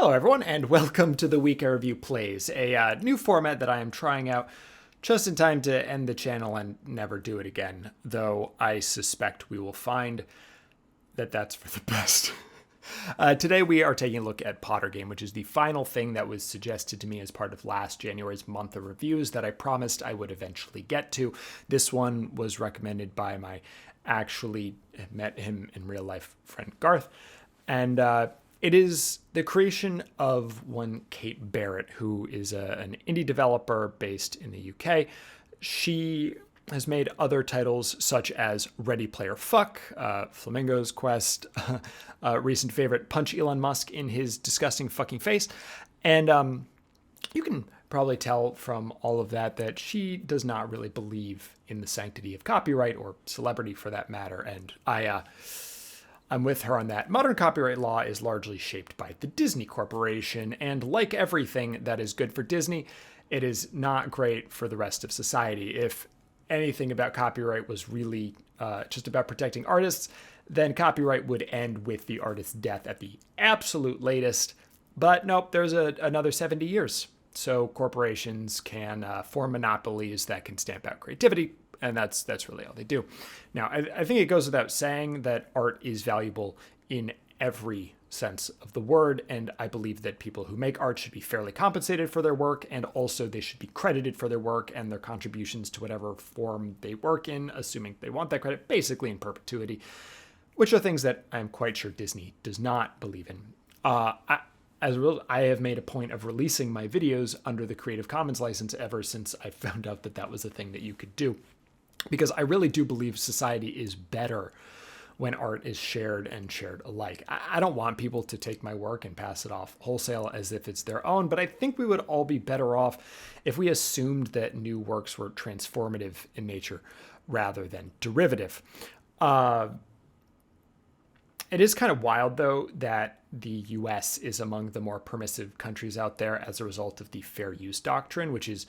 Hello, everyone, and welcome to the Week I Review Plays, a new format that I am trying out just in time to end the channel and never do it again, though I suspect we will find that that's for the best. Today we are taking a look at Pottergame, which is the final thing that was suggested to me as part of last January's month of reviews that I promised I would eventually get to. This one was recommended by my actually met him in real life friend Garth, and it is the creation of one Kate Barrett, who is an indie developer based in the UK. She has made other titles such as Ready Player Fuck, Flamingo's Quest, recent favorite, Punch Elon Musk in his disgusting fucking face. And you can probably tell from all of that she does not really believe in the sanctity of copyright or celebrity for that matter. And I'm with her on that. Modern copyright law is largely shaped by the Disney Corporation, and like everything that is good for Disney, it is not great for the rest of society. If anything about copyright was really just about protecting artists, then copyright would end with the artist's death at the absolute latest. But nope, there's another 70 years. So corporations can form monopolies that can stamp out creativity, and that's really all they do. Now, I think it goes without saying that art is valuable in every sense of the word, and I believe that people who make art should be fairly compensated for their work, and also they should be credited for their work and their contributions to whatever form they work in, assuming they want that credit, basically in perpetuity, which are things that I'm quite sure Disney does not believe in. As a result, I have made a point of releasing my videos under the Creative Commons license ever since I found out that was a thing that you could do. Because I really do believe society is better when art is shared and shared alike. I don't want people to take my work and pass it off wholesale as if it's their own, but I think we would all be better off if we assumed that new works were transformative in nature rather than derivative. It is kind of wild, though, that the US is among the more permissive countries out there as a result of the fair use doctrine, which is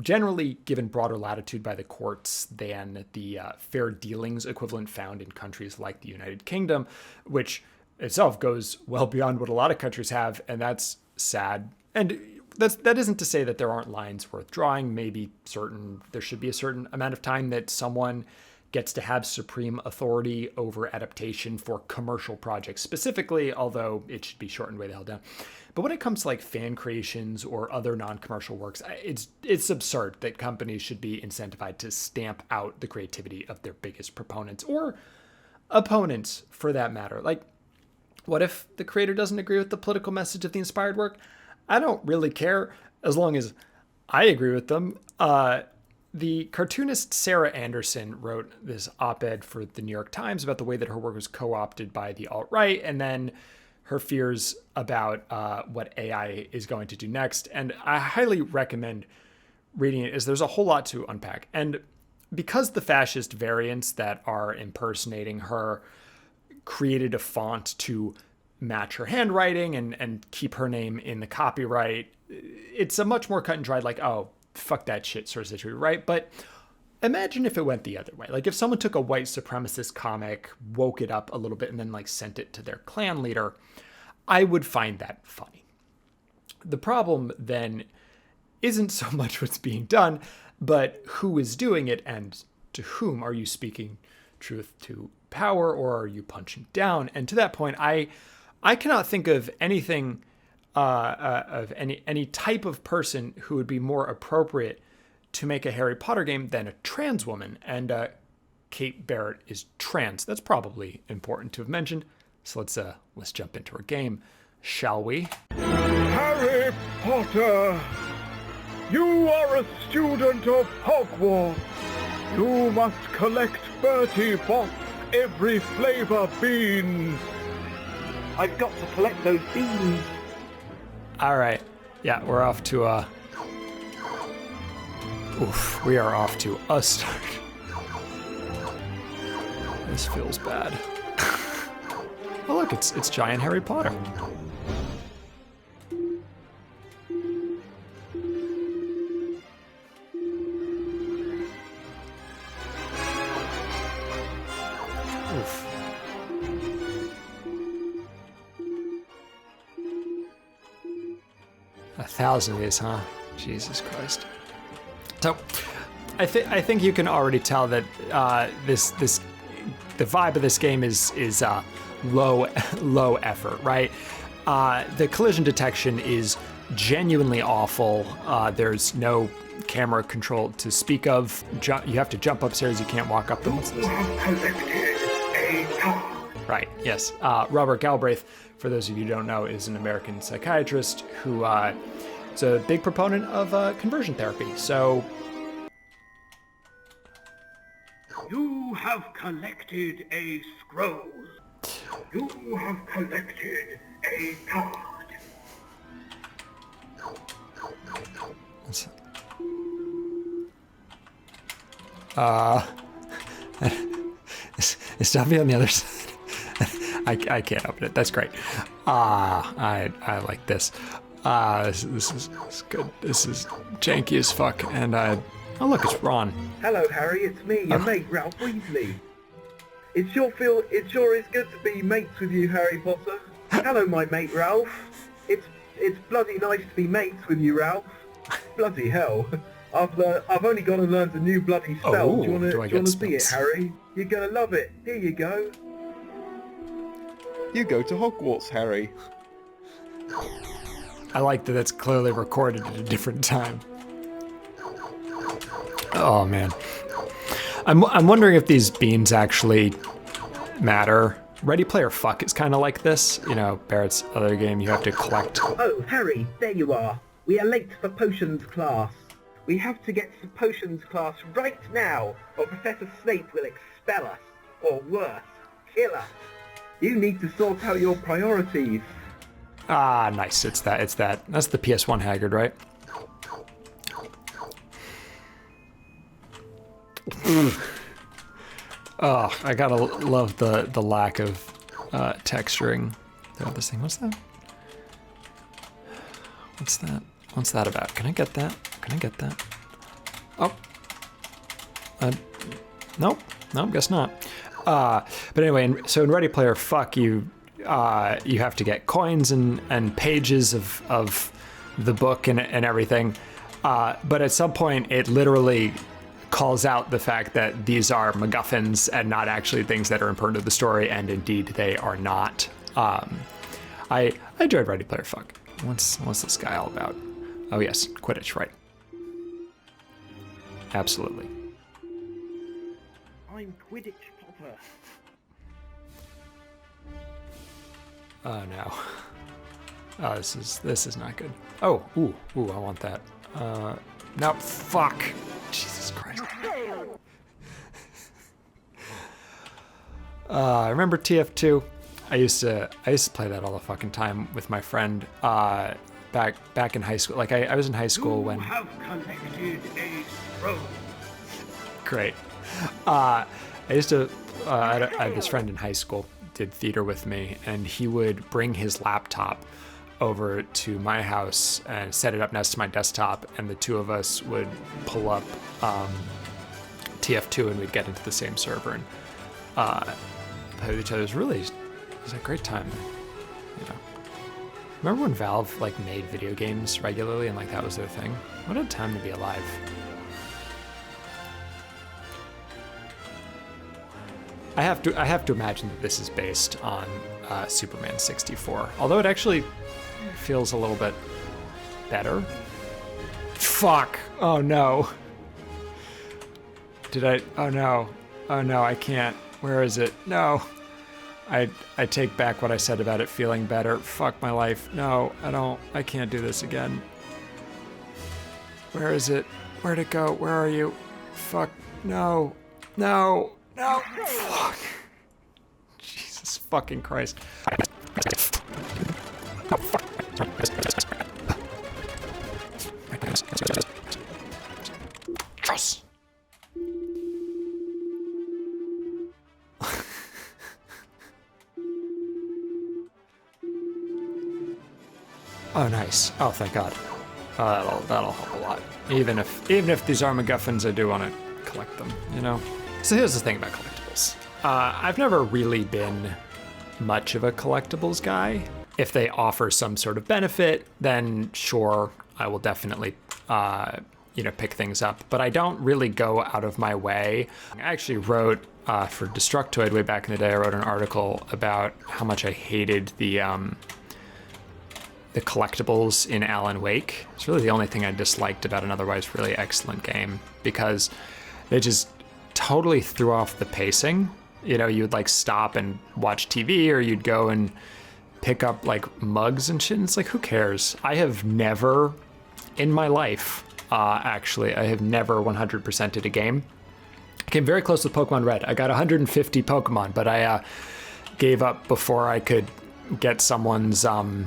generally given broader latitude by the courts than the fair dealings equivalent found in countries like the United Kingdom, which itself goes well beyond what a lot of countries have, and that's sad. And that isn't to say that there aren't lines worth drawing. Maybe there should be a certain amount of time that someone gets to have supreme authority over adaptation for commercial projects specifically, although it should be shortened way the hell down. But when it comes to like fan creations or other non-commercial works, it's absurd that companies should be incentivized to stamp out the creativity of their biggest proponents or opponents for that matter. Like, what if the creator doesn't agree with the political message of the inspired work? I don't really care as long as I agree with them. The cartoonist Sarah Anderson wrote this op-ed for the New York Times about the way that her work was co-opted by the alt-right, and then her fears about what AI is going to do next. And I highly recommend reading it, as there's a whole lot to unpack. And because the fascist variants that are impersonating her created a font to match her handwriting and keep her name in the copyright, it's a much more cut and dried, like, oh, fuck that shit sort of situation, right? But imagine if it went the other way. Like if someone took a white supremacist comic, woke it up a little bit, and then like sent it to their clan leader, I would find that funny. The problem then isn't so much what's being done, but who is doing it and to whom. Are you speaking truth to power, or are you punching down? And to that point, I cannot think of anything of any type of person who would be more appropriate to make a Harry Potter game than a trans woman. And Kate Barrett is trans. That's probably important to have mentioned. So let's jump into our game, shall we? Harry Potter, you are a student of Hogwarts. You must collect 30 Box every flavor beans. I've got to collect those beans. All right. Yeah, we're off to we are off to a start. This feels bad. Oh look, it's giant Harry Potter. Oof. 1,000 of these, huh? Jesus Christ. So, I think you can already tell that the vibe of this game is low effort, right? The collision detection is genuinely awful. There's no camera control to speak of. You have to jump upstairs. You can't walk up them. Right. Yes. Robert Galbraith, for those of you who don't know, is an American psychiatrist who is a big proponent of conversion therapy. So. You have collected a scroll. You have collected a card. Is Duffy on the other side? I can't open it. That's great. I like this. This is good. This is janky as fuck. And oh look, it's Ron. Hello, Harry. It's me, your mate, Ralph Weasley. It sure is good to be mates with you, Harry Potter. Hello, my mate, Ralph. It's bloody nice to be mates with you, Ralph. Bloody hell. I've only got to learn the new bloody spell. Oh, do you want to see it, spells? Harry? You're gonna love it. Here you go. You go to Hogwarts, Harry. I like that it's clearly recorded at a different time. Oh man, I'm wondering if these beans actually matter. Ready Player Fuck is kind of like this. You know, Barrett's other game. You have to collect. Oh, Harry, there you are. We are late for potions class. We have to get to potions class right now, or Professor Snape will expel us, or worse, kill us. You need to sort out your priorities. Ah, nice. It's that. That's the PS1 Haggard, right? Oh, I gotta love the lack of texturing throughout this thing. What's that? What's that about? Can I get that? Oh. Nope, guess not. But anyway, so in Ready Player Fuck, you have to get coins and pages of the book and everything. But at some point, it literally calls out the fact that these are MacGuffins and not actually things that are important to the story, and indeed they are not. I enjoyed Ready Player Fuck. What's this guy all about? Oh yes, Quidditch, right. Absolutely. I'm Quidditch Potter. Oh no. Oh, this is not good. Oh, ooh, I want that. No, fuck. Jesus Christ. I remember TF2. I used to play that all the fucking time with my friend back in high school. Like I was in high school when. You have collected a scroll. Great. I used to. I had this friend in high school, did theater with me, and he would bring his laptop over to my house and set it up next to my desktop, and the two of us would pull up TF2 and we'd get into the same server and play with each other. It was a great time, you know. Remember when Valve like made video games regularly and like that was their thing? What a time to be alive. I have to imagine that this is based on Superman 64, although it actually feels a little bit better. Fuck! Oh no. Oh no, I can't. Where is it? No. I take back what I said about it feeling better. Fuck my life. No, I can't do this again. Where is it? Where'd it go? Where are you? Fuck. No. Fuck. Jesus fucking Christ. Trust. Oh, nice. Oh, thank God. That'll help a lot. Even if these are MacGuffins, I do want to collect them, you know? So here's the thing about collectibles. I've never really been much of a collectibles guy. if they offer some sort of benefit, then sure, I will definitely, pick things up. But I don't really go out of my way. I actually wrote for Destructoid way back in the day. I wrote an article about how much I hated the collectibles in Alan Wake. It's really the only thing I disliked about an otherwise really excellent game, because they just totally threw off the pacing. You'd like stop and watch TV, or you'd go and pick up like mugs and shit. And it's like, who cares? I have never in my life, actually, I have never 100%ed a game. I came very close with Pokemon Red. I got 150 Pokemon, but I gave up before I could get someone's like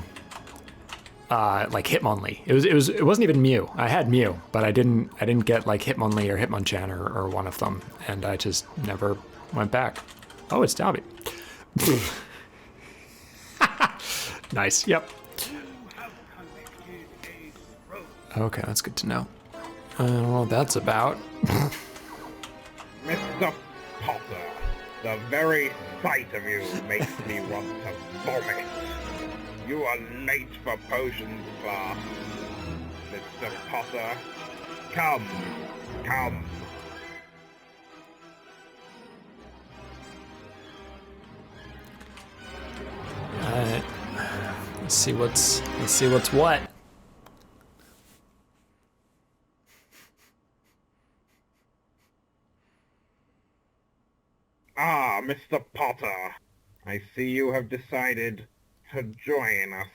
Hitmonlee. It wasn't even Mew. I had Mew, but I didn't get like Hitmonlee or Hitmonchan or one of them, and I just never went back. Oh, it's Dobby. Nice. Yep. Okay, that's good to know. I don't know what that's about. Mr. Potter, the very sight of you makes me want to vomit. You are late for potions class. Mr. Potter, come. Alright. Let's see what's what. Ah, Mr. Potter. I see you have decided to join us.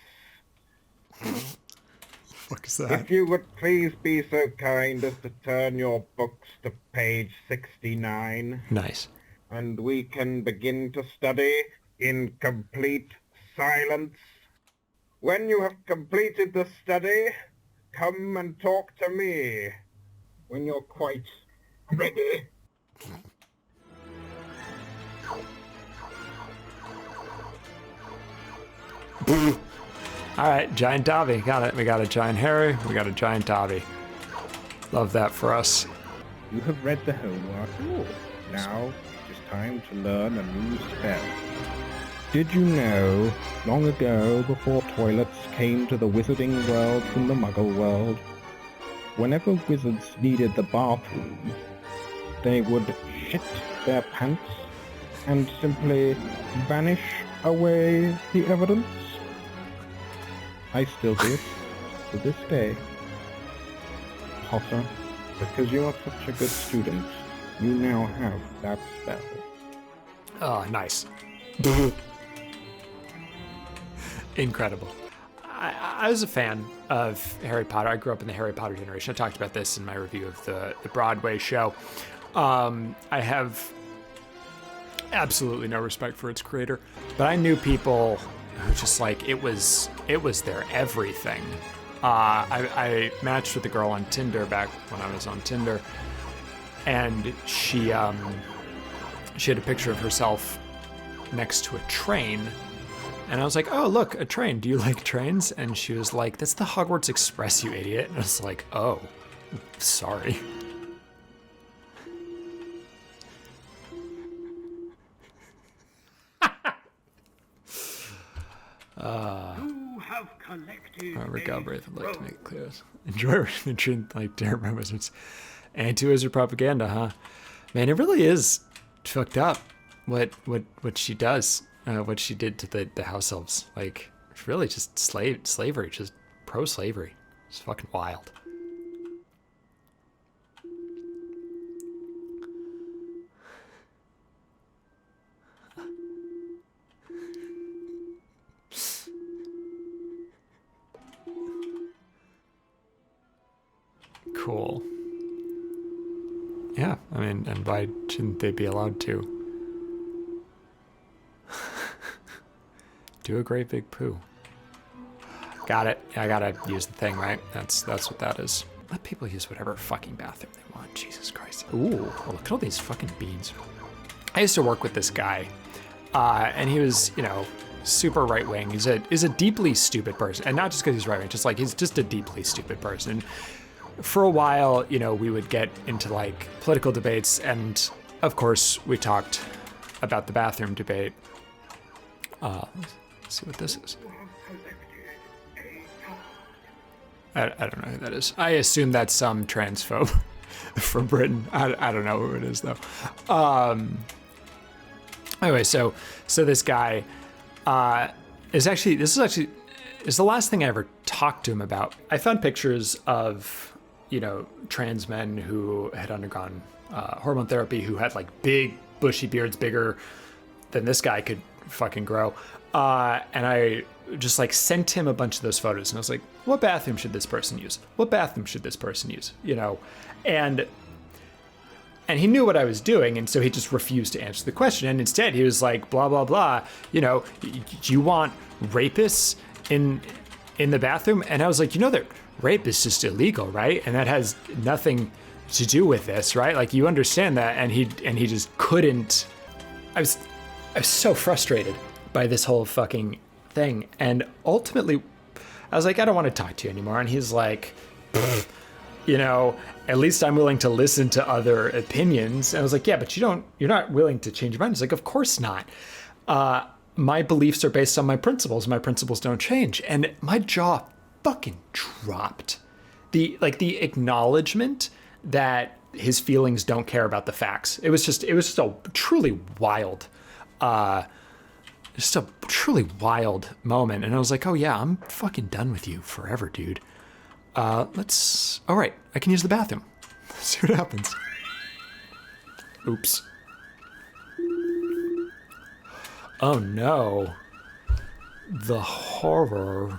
What is that? If you would please be so kind as to turn your books to page 69. Nice. And we can begin to study in complete silence. When you have completed the study, come and talk to me. When you're quite ready. All right, giant Dobby. Got it. We got a giant Harry. We got a giant Dobby. Love that for us. You have read the homework. Now it is time to learn a new spell. Did you know, long ago, before toilets came to the wizarding world from the muggle world, whenever wizards needed the bathroom, they would shit their pants and simply vanish away the evidence? I still do it to this day. Potter, because you are such a good student, you now have that spell. Oh, nice. Incredible. I was a fan of Harry Potter. I grew up in the Harry Potter generation. I talked about this in my review of the Broadway show. I have absolutely no respect for its creator, but I knew people who just like it was their everything. I matched with a girl on Tinder back when I was on Tinder, and she had a picture of herself next to a train, and I was like, oh look, a train, do you like trains? And she was like, that's the Hogwarts Express, you idiot. And I was like, oh, sorry. You have collected Robert Galbraith would like to make it clear. Enjoy the truth like Darren Wizards. Anti-wizard propaganda, huh? Man, it really is fucked up what she does, what she did to the house elves. Like, it's really just slavery, just pro-slavery. It's fucking wild. Cool. Yeah, I mean, and why shouldn't they be allowed to? Do a great big poo. Got it. I gotta use the thing, right? That's what that is. Let people use whatever fucking bathroom they want. Jesus Christ. Ooh, oh, look at all these fucking beans. I used to work with this guy, and he was, super right-wing. He's a deeply stupid person, and not just because he's right-wing, just like he's just a deeply stupid person. For a while, we would get into like political debates, and of course we talked about the bathroom debate. Let's see what this is. I don't know who that is. I assume that's some transphobe from Britain. I don't know who it is though. Anyway, so this guy is the last thing I ever talked to him about. I found pictures of, trans men who had undergone hormone therapy, who had like big bushy beards, bigger than this guy could fucking grow. And I just like sent him a bunch of those photos, and I was like, what bathroom should this person use? What bathroom should this person use? And he knew what I was doing, and so he just refused to answer the question. And instead he was like, blah, blah, blah, do you want rapists in the bathroom? And I was like, that rape is just illegal, right? And that has nothing to do with this, right? Like, you understand that. And he just couldn't. I was so frustrated by this whole fucking thing. And ultimately I was like, I don't want to talk to you anymore. And he's like, at least I'm willing to listen to other opinions. And I was like, yeah, but you're not willing to change your mind. He's like, of course not. My beliefs are based on my principles. My principles don't change. And my jaw fucking dropped. The acknowledgement that his feelings don't care about the facts. It was just a truly wild, moment. And I was like, oh yeah, I'm fucking done with you forever, dude. All right, I can use the bathroom. Let's see what happens. Oops. Oh no. The horror.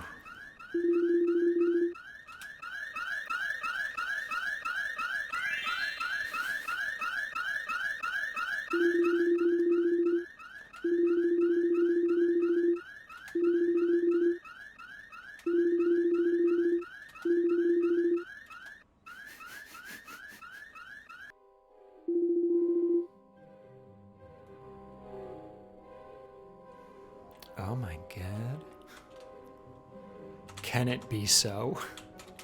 Oh my god. Can it be so?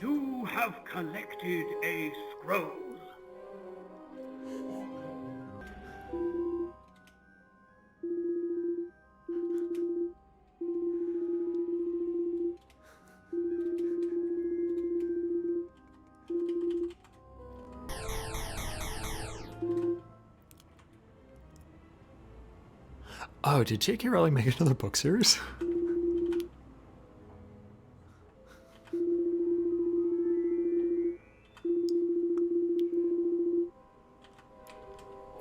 You have collected a scroll. Oh, did J.K. Rowling make another book series?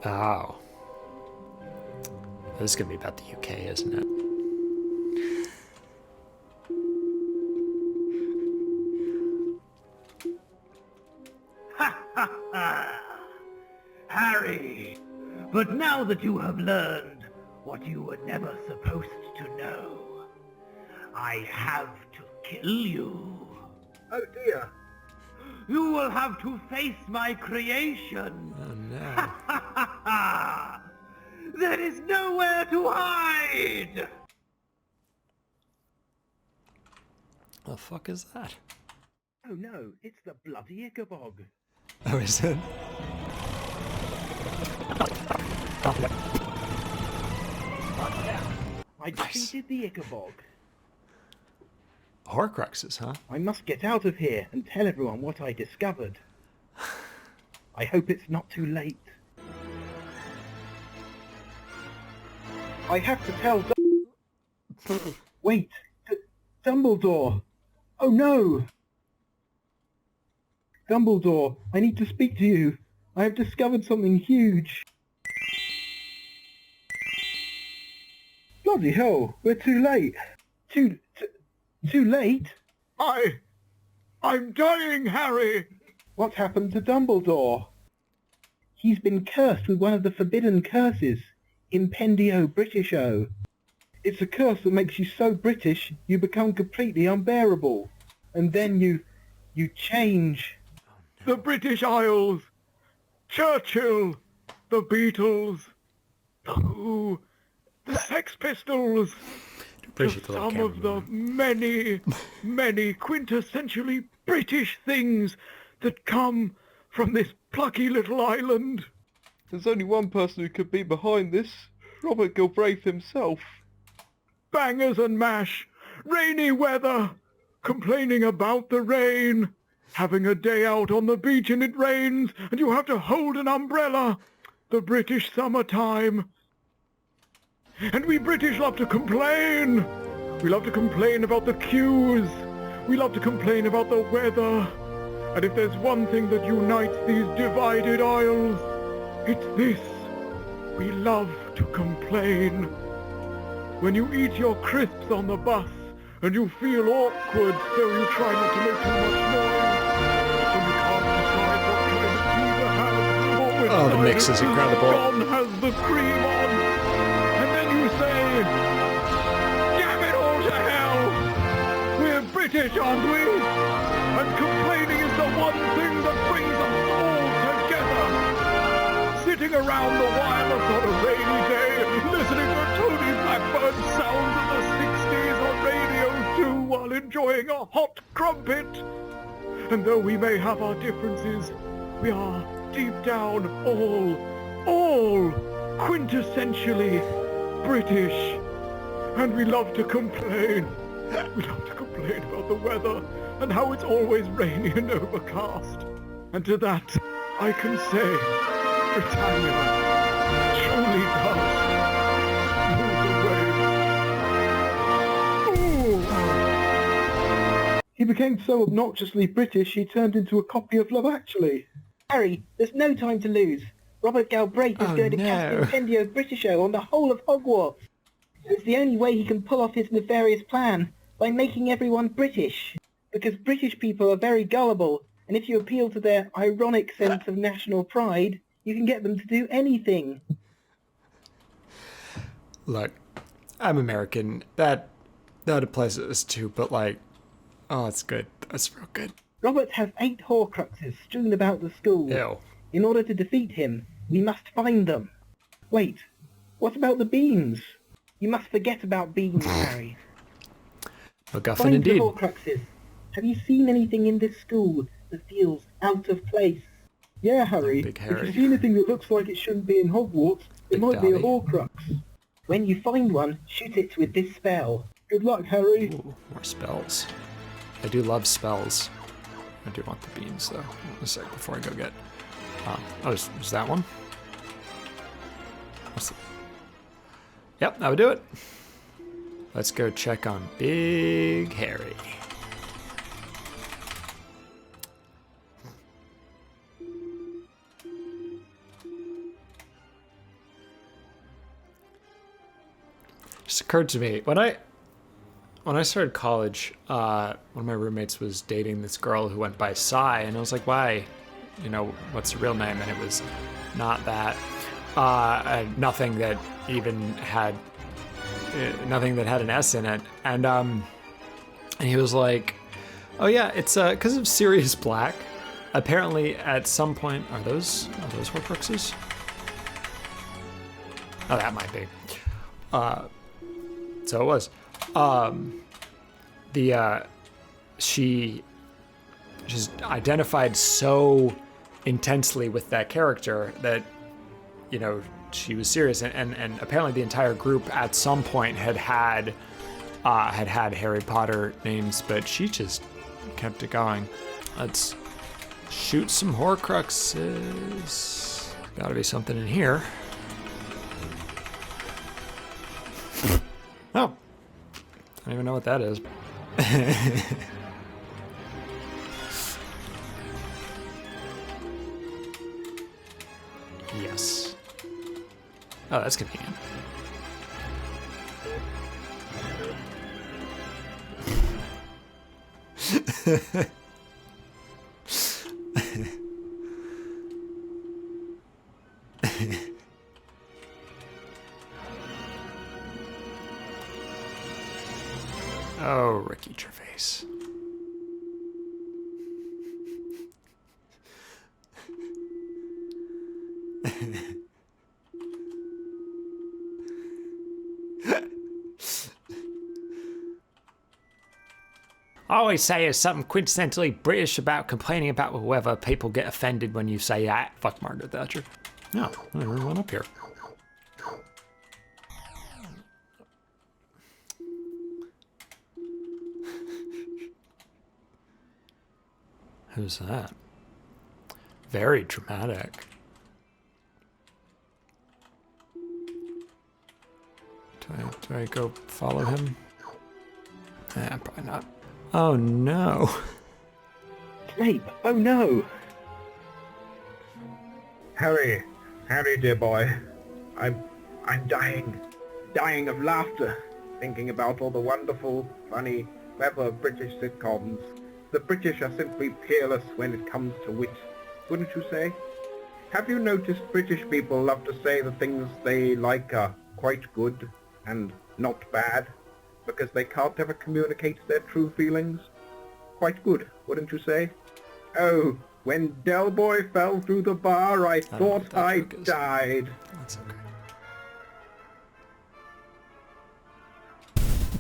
Oh. This is going to be about the UK, isn't it? Harry, but now that you have learned what you were never supposed to know, I have to kill you. Oh dear. You will have to face my creation. Oh no. There is nowhere to hide! The fuck is that? Oh no, it's the bloody Ichabog. Oh, is it? I defeated the Ichabog. Horcruxes, huh? I must get out of here and tell everyone what I discovered. I hope it's not too late. I have to tell Wait! Dumbledore! Oh no! Dumbledore, I need to speak to you. I have discovered something huge. Bloody hell, we're too late. Too late? I'm dying, Harry! What happened to Dumbledore? He's been cursed with one of the forbidden curses, Impendio Britisho. It's a curse that makes you so British, you become completely unbearable. And then you change. The British Isles! Churchill! The Beatles! The Who! The Sex Pistols! Just some of the many, many quintessentially British things that come from this plucky little island. There's only one person who could be behind this. Robert Galbraith himself. Bangers and mash, rainy weather, complaining about the rain. Having a day out on the beach and it rains, and you have to hold an umbrella. The British summertime. And we British love to complain. We love to complain about the queues. We love to complain about the weather. And if there's one thing that unites these divided isles, it's this. We love to complain. When you eat your crisps on the bus, and you feel awkward, so you try not to make too much noise. When you can't decide what kind of tea to have, or which Oh, the mix side is of incredible. John has the cream on. And then you say, damn it all to hell! We're British, aren't we? And complaining is the one thing that brings us all together. Sitting around the wireless on a rainy day, listening to Tony Blackbird's sounds of the 60s on radio 2 while enjoying a hot crumpet. And though we may have our differences, we are deep down all quintessentially British. And we love to complain. We love to complain about the weather and how it's always rainy and overcast. And to that, I can say, Britannia truly does move the waves. Ooh. He became so obnoxiously British he turned into a copy of Love Actually. Harry, there's no time to lose. Robert Galbraith is going to cast Incendio Britisho on the whole of Hogwarts. It's the only way he can pull off his nefarious plan, by making everyone British. Because British people are very gullible, and if you appeal to their ironic sense of national pride, you can get them to do anything. Look, I'm American. That applies to this too, but like, oh, it's good. That's real good. Robert has 8 Horcruxes strewn about the school. Ew. In order to defeat him, we must find them. Wait, what about the beans? You must forget about beans, Harry. MacGuffin Find indeed. the Horcruxes. Have you seen anything in this school that feels out of place? Yeah, Harry. Big If Harry. you see anything that looks like it shouldn't be in Hogwarts, it Big might be a Daddy. Horcrux. When you find one, shoot it with this spell. Good luck, Harry. Ooh, more spells. I do love spells. I do want the beans though. A sec before I go get. Oh, is that one? What's the... Yep, that would do it. Let's go check on Big Harry. Just occurred to me when I started college, one of my roommates was dating this girl who went by Sai, and I was like, why? You know, what's her real name? And it was not that. Nothing that even had nothing that had an S in it. And he was like, oh yeah, it's because of Sirius Black. Apparently, at some point, are those Horcruxes? Oh, that might be. So it was. She just identified so intensely with that character that, you know, she was serious, and apparently the entire group at some point had Harry Potter names, but she just kept it going. Let's shoot some Horcruxes. Gotta be something in here. Oh, I don't even know what that is. Yes. Oh, that's convenient. Oh, Ricky Gervais. I always say there's something quintessentially British about complaining about whoever. People get offended when you say that. Fuck Margaret Thatcher. No, there's one up here. Who's that? Very dramatic. Do I go follow him? Probably not. Oh no. Snape, oh no! Harry, dear boy, I'm dying of laughter, thinking about all the wonderful, funny, clever British sitcoms. The British are simply peerless when it comes to wit, wouldn't you say? Have you noticed British people love to say the things they like are quite good and not bad, because they can't ever communicate their true feelings? Quite good, wouldn't you say? Oh, when Del Boy fell through the bar, I thought I died. That's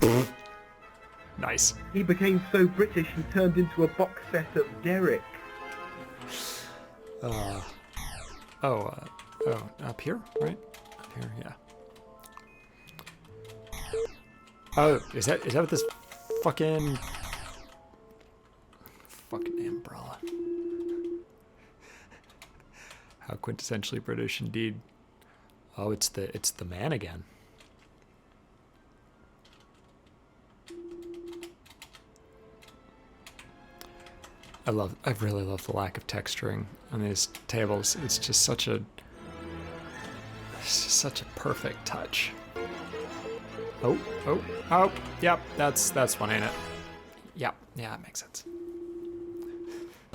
okay. Nice. He became so British he turned into a box set of Derek. Up here, right? Up here, yeah. Oh, is that what this fucking umbrella? How quintessentially British indeed. Oh, it's the man again. I really love the lack of texturing on these tables. It's just such a perfect touch. Oh, yep, that's one, ain't it? Yep, yeah, it makes sense.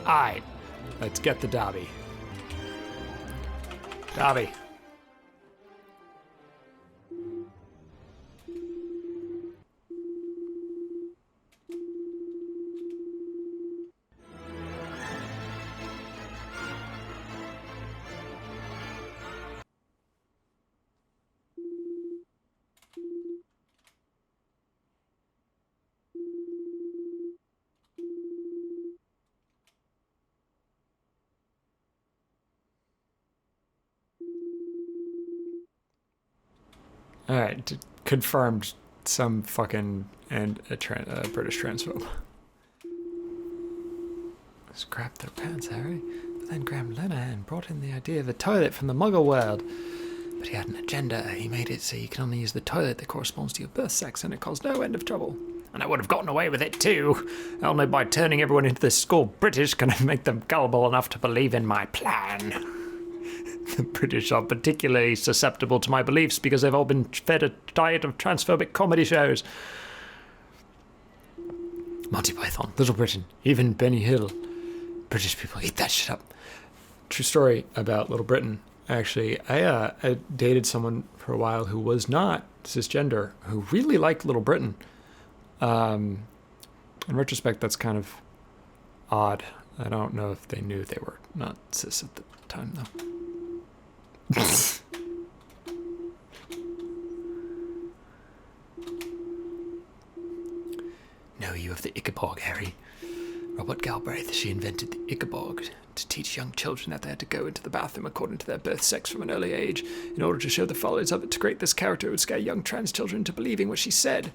Alright, let's get the Dobby. Dobby. Alright, confirmed some fucking British transphobe. Scrapped their pants, Harry, but then grabbed Lena and brought in the idea of a toilet from the Muggle world. But he had an agenda. He made it so you can only use the toilet that corresponds to your birth sex, and it caused no end of trouble. And I would have gotten away with it too. Only by turning everyone into this school British can I make them gullible enough to believe in my plan. The British are particularly susceptible to my beliefs because they've all been fed a diet of transphobic comedy shows. Monty Python, Little Britain, even Benny Hill. British people eat that shit up. True story about Little Britain. Actually, I dated someone for a while who was not cisgender, who really liked Little Britain. In retrospect, that's kind of odd. I don't know if they knew they were not cis at the time, though. No, you have the Ichabod, Harry. Robert Galbraith, she invented the Ichabod to teach young children that they had to go into the bathroom according to their birth sex from an early age. In order to show the followers of it, to create this character would scare young trans children into believing what she said.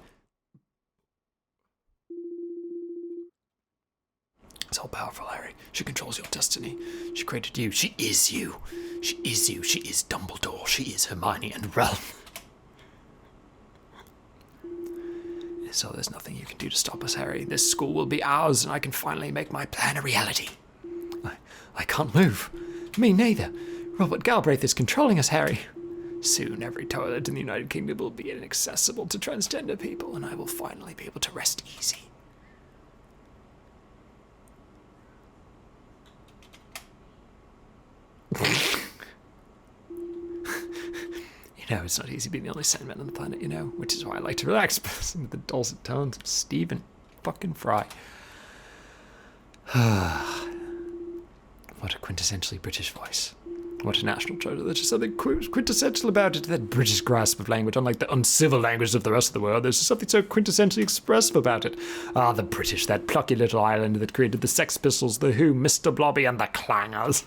It's all powerful, Harry. She controls your destiny. She created you. She is you. She is you. She is Dumbledore. She is Hermione and Ron. So there's nothing you can do to stop us, Harry. This school will be ours, and I can finally make my plan a reality. I can't move. Me neither. Robert Galbraith is controlling us, Harry. Soon every toilet in the United Kingdom will be inaccessible to transgender people, and I will finally be able to rest easy. You know, it's not easy being the only sane man on the planet, you know, which is why I like to relax with the dulcet tones of Stephen fucking Fry. What a quintessentially British voice. What a national treasure. There's just something quintessential about it, that British grasp of language, unlike the uncivil languages of the rest of the world. There's just something so quintessentially expressive about it. Ah, the British, that plucky little island that created the Sex Pistols, the Who, Mr. Blobby, and the Clangers.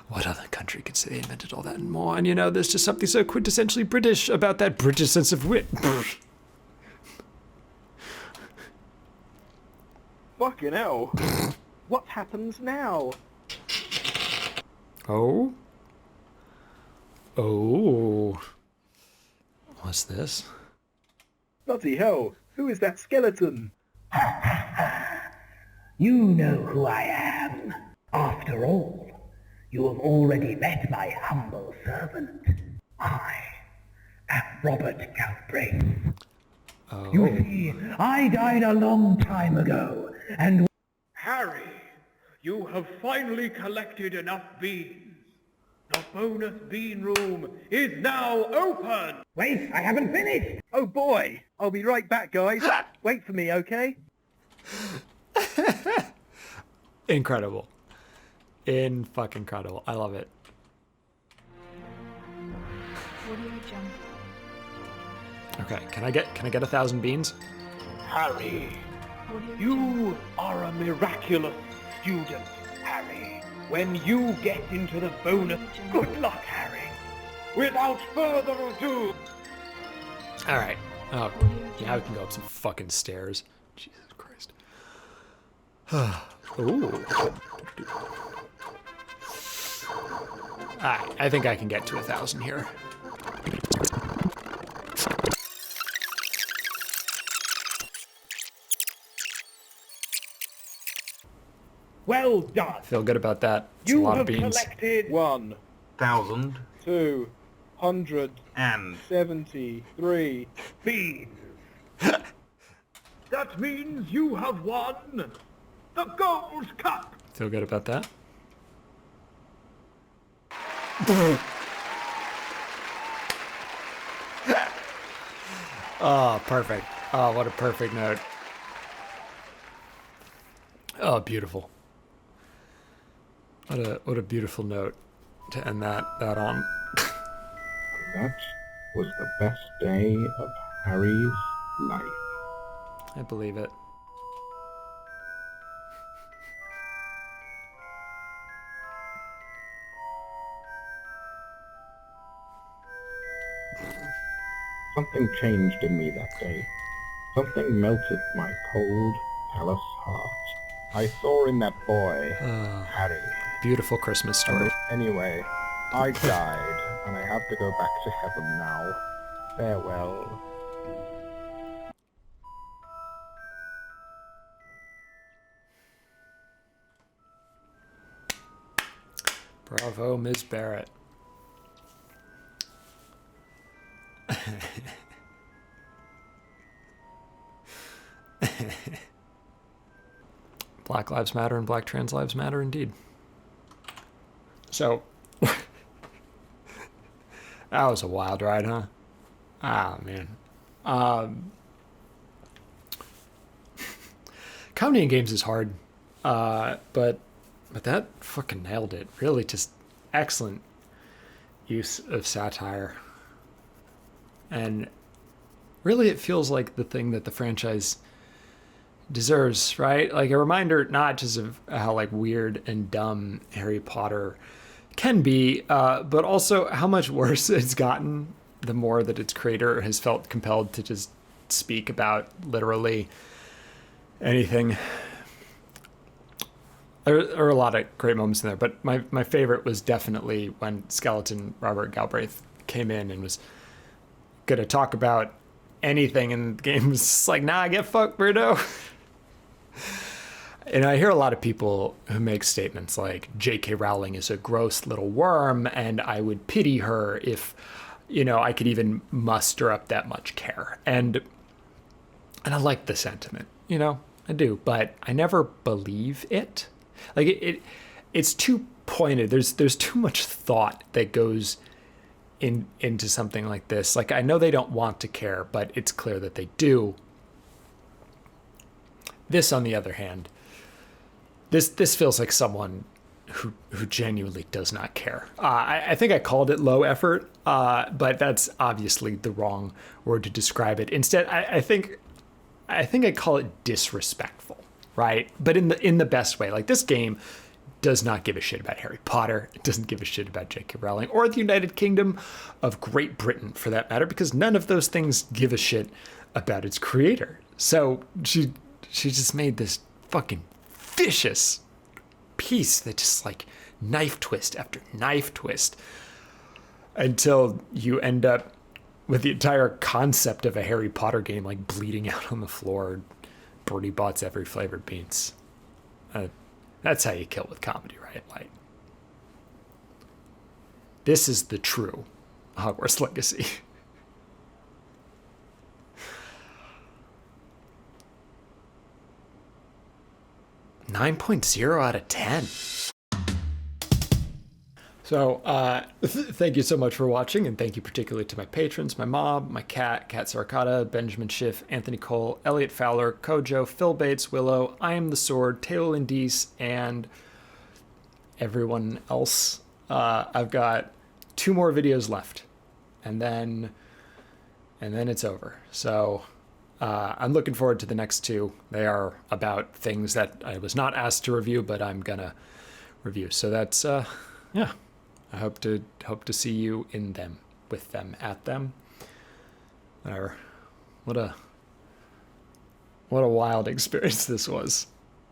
What other country could say they invented all that and more? And you know, there's just something so quintessentially British about that British sense of wit. Fucking hell. what happens now? Oh? Oh. What's this? Bloody hell, who is that skeleton? You know who I am. After all, you have already met my humble servant. I am Robert Galbraith. Oh. You see, I died a long time ago, and Harry, you have finally collected enough beans. The bonus bean room is now open! wait, I haven't finished! Oh boy, I'll be right back, guys. Wait for me, okay? Incredible. Fucking incredible. I love it. Okay, can I get 1,000 beans? Harry, you are a miraculous student, Harry. When you get into the bonus, good luck, Harry. Without further ado, All right. Oh, yeah, we can go up some fucking stairs. Jesus Christ. Ooh. Alright, I think I can get to 1,000 here. well done. Feel good about that. It's a You lot have of beans. collected 1,273 beans. That means you have won the Gold Cup. Feel good about that. Oh, perfect. Oh, what a perfect note. Oh, beautiful. What a beautiful note to end that on. That was the best day of Harry's life. I believe it. Something changed in me that day. Something melted my cold, callous heart. I saw in that boy, Harry. Beautiful Christmas story. Anyway, I died, and I have to go back to heaven now. Farewell. Bravo, Ms. Barrett. Black Lives Matter and Black Trans Lives Matter indeed. So, that was a wild ride, huh? Ah, man. Comedy in games is hard, but that fucking nailed it. Really, just excellent use of satire. And really, it feels like the thing that the franchise deserves, right? Like a reminder, not just of how like weird and dumb Harry Potter can be, but also how much worse it's gotten the more that its creator has felt compelled to just speak about literally anything. There are a lot of great moments in there, but my favorite was definitely when Skeleton Robert Galbraith came in and was gonna talk about anything, and the game was just like, nah, get fucked, Bruno. And I hear a lot of people who make statements like J.K. Rowling is a gross little worm, and I would pity her if, I could even muster up that much care. And I like the sentiment, I do, but I never believe it. Like it's too pointed. There's too much thought that goes into something like this. Like, I know they don't want to care, but it's clear that they do. This, on the other hand, this feels like someone who genuinely does not care. I think I called it low effort, but that's obviously the wrong word to describe it. Instead, I think I call it disrespectful, right? But in the best way. Like, this game does not give a shit about Harry Potter. It doesn't give a shit about J.K. Rowling or the United Kingdom of Great Britain, for that matter, because none of those things give a shit about its creator. So she just made this fucking vicious piece that just like knife twist after knife twist until you end up with the entire concept of a Harry Potter game like bleeding out on the floor. Bernie Bott's every flavored beans. That's how you kill with comedy, right? Like, this is the true Hogwarts Legacy. 9.0 out of 10. So thank you so much for watching, and thank you particularly to my patrons, my mom, my cat Sarkata, Benjamin Schiff, Anthony Cole, Elliot Fowler, Kojo, Phil Bates, Willow, I Am the Sword, Taylor Lindice, and everyone else. I've got 2 more videos left, and then it's over. So I'm looking forward to the next 2. They are about things that I was not asked to review, but I'm gonna review. So that's yeah. I hope to see you in them, with them, at them. Or what a wild experience this was.